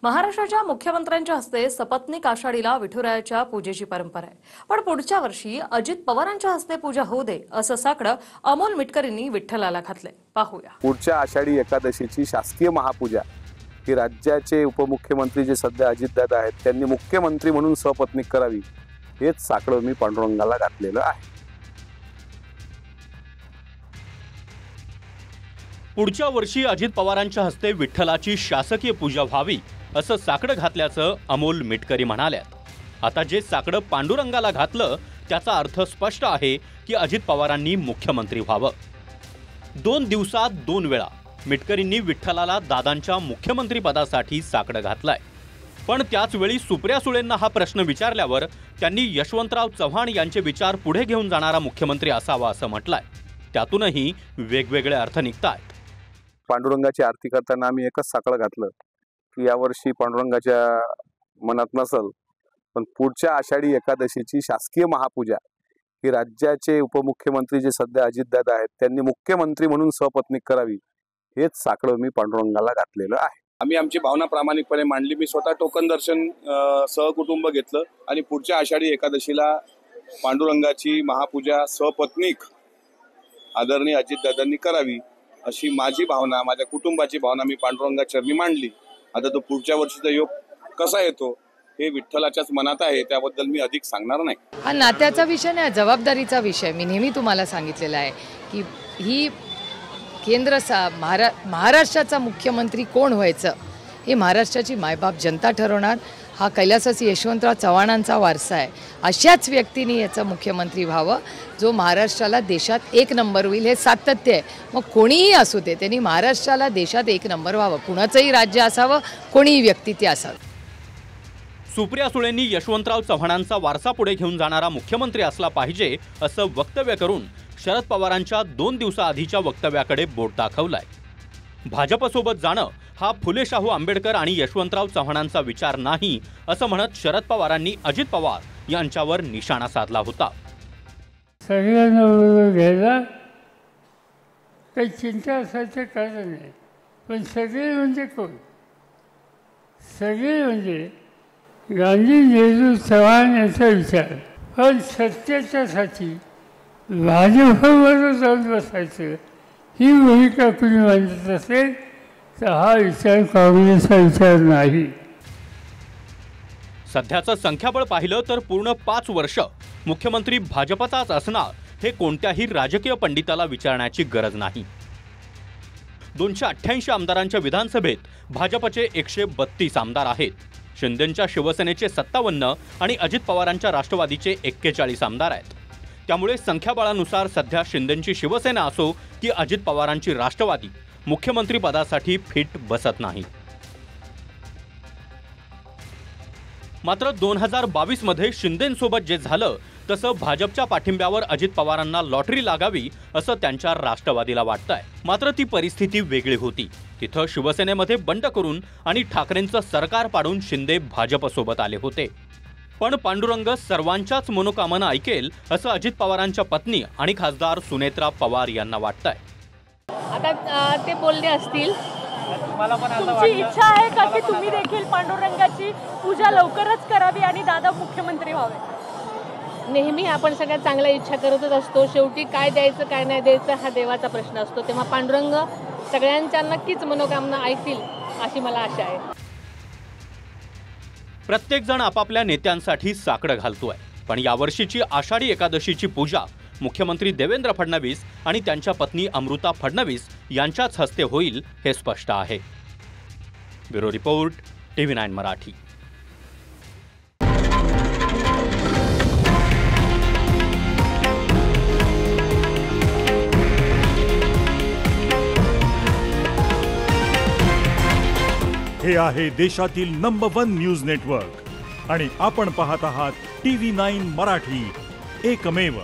महाराष्ट्राच्या मुख्यमंत्र्यांच्या हस्ते सपत्नीक आषाढीला विठुरायाच्या पूजेची परंपरा आहे। पण पुढच्या वर्षी अजित पवारांच्या हस्ते पूजा होऊ दे असं साकडं अमोल मिटकरींनी विठ्ठलाला घातले। पाहूया। पुढच्या आषाढी एकादशीची शासकीय महापूजा ही राज्याचे उपमुख्यमंत्री जे सध्या अजितदादा आहेत त्यांनी मुख्यमंत्री म्हणून सपत्नीक करावी हेच साकडं मी पांडुरंगाला घातलेलं आहे। पुढच्या वर्षी अजित पवारांच्या हस्ते विठ्ठलाची शासकीय पूजा व्हावी असं साकडं घातल्याचं अमोल मिटकरी म्हणाल्यात। आता जे साकडं पांडुरंगाला घातलं त्याचा अर्थ स्पष्ट आहे की अजित पवारांनी मुख्यमंत्री व्हावं। 2 दिवसात 2 वेळा मिटकरींनी विठ्ठलाला दादांच्या मुख्यमंत्री पदासाठी साकडं घातलंय। पण त्याच वेळी सुप्रिया सुळेंना हा प्रश्न विचारल्यावर त्यांनी यशवंतराव चव्हाण यांचे विचार पुढे घेऊन जाणारा मुख्यमंत्री असावा असं म्हटलंय। त्यातूनही वेगवेगळे अर्थ निघतायत। पांडुरंगाची आरती करताना आम्ही एकच साकडं घातलं की यावर्षी पांडुरंगाच्या मनात नसल, पण पुढच्या आषाढी एकादशीची शासकीय महापूजा ही राज्याचे उपमुख्यमंत्री जे सध्या अजितदादा आहेत त्यांनी मुख्यमंत्री म्हणून सपत्नीक करावी हेच साकडं मी पांडुरंगाला घातलेलं आहे। आम्ही आमची भावना प्रामाणिकपणे मांडली। मी स्वतः टोकन दर्शन सहकुटुंब घेतलं आणि पुढच्या आषाढी एकादशीला पांडुरंगाची महापूजा सपत्नीक आदरणीय अजितदादांनी करावी अशी माझी भावना, माझ्या कुटुंबाची भावना मी पांडुरंगाचरणी मांडली। आता तो पुढच्या वर्षीचा योग कसा येतो हे विठ्ठलाच्याच मनात आहे, त्याबद्दल मी अधिक सांगणार नाही। हा नात्याचा विषय नाही, जबाबदारीचा विषय। मी नेहमी तुम्हाला सांगितलेलं आहे की ही महाराष्ट्राचा मुख्यमंत्री कोण व्हायचं हे महाराष्ट्राची मायबाप जनता ठरवणार। हा कैलासवासी यशवंतराव चव्हाणांचा वारसा आहे। अशाच व्यक्तीने याचा मुख्यमंत्री व्हावं जो महाराष्ट्राला देशात 1 नंबर होईल, हे सातत्य आहे। मग कोणीही असू दे त्यांनी महाराष्ट्राला देशात 1 नंबर व्हावं, कुणाचंही राज्य असावं, कोणीही व्यक्ती ते असावं। सुप्रिया सुळेंनी यशवंतराव चव्हाणांचा वारसा पुढे घेऊन जाणारा मुख्यमंत्री असला पाहिजे असं वक्तव्य करून शरद पवारांच्या 2 दिवसाआधीच्या वक्तव्याकडे बोट दाखवलाय। भाजपसोबत जाणं हा फुले शाहू आंबेडकर आणि यशवंतराव चव्हाणांचा विचार नाही असं म्हणत शरद पवारांनी अजित पवार यांच्यावर निशाणा साधला होता। सगळ्यांना घ्यायला काही चिंता असायचं कारण नाही, पण सगळे म्हणजे कोण? सगळे म्हणजे गांधी, नेहरू, चव्हाण यांचा विचार। पण सत्याच्यासाठी भाजपवर जाऊन बसायचं ही भूमिका कुणी मांडत असेल तर हा विचार काँग्रेसचा विचार नाही। सध्याचं संख्याबळ पाहिलं तर पूर्ण 5 वर्ष मुख्यमंत्री भाजपचाच असणार हे कोणत्याही राजकीय पंडिताला विचारण्याची गरज नाही। 288 आमदारांच्या विधानसभेत भाजपचे 132 आमदार आहेत। शिंदेंच्या शिवसेनेचे 57 आणि अजित पवारांच्या राष्ट्रवादीचे 41 आमदार आहेत। त्यामुळे संख्याबळानुसार सध्या शिंदेंची शिवसेना असो की अजित पवारांची राष्ट्रवादी मुख्यमंत्री पदासाठी फिट बसत नाही। मात्र 2022 मध्ये शिंदेंसोबत जे झालं तसं भाजपच्या पाठिंब्यावर अजित पवारांना लॉटरी लागावी असं त्यांच्या राष्ट्रवादीला वाटतंय। मात्र ती परिस्थिती वेगळी होती। तिथं शिवसेनेमध्ये बंड करून आणि ठाकरेंचं सरकार पाडून शिंदे भाजपसोबत आले होते। पण पांडुरंग सर्वांच्याच मनोकामना ऐकेल असं अजित पवारांच्या पत्नी आणि खासदार सुनेत्रा पवार यांना वाटतंय। आता ते बोलले असतील, तुमची इच्छा आहे का की तुम्ही देखील पांडुरंगाची पूजा लवकरच करावी आणि दादा मुख्यमंत्री व्हावे? नेहमी आपण सगळ्यात चांगल्या इच्छा करतच असतो। शेवटी काय द्यायचं काय नाही द्यायचं हा देवाचा प्रश्न असतो। तेव्हा पांडुरंग सगळ्यांच्या नक्कीच मनोकामना ऐकतील अशी मला आशा आहे। प्रत्येक जण आपापल्या नेत्यांसाठी साकडं घालतोय, पण यावर्षीची आषाढी एकादशीची पूजा मुख्यमंत्री देवेंद्र फडणवीस आणि त्यांच्या पत्नी अमृता फडणवीस यांच्याच हस्ते होईल हे स्पष्ट आहे। Bureau report, TV9 Marathi. हे आहे देशातील नंबर 1 न्यूज नेटवर्क आणि आपण पाहत आहात TV9 मराठी, एकमेव।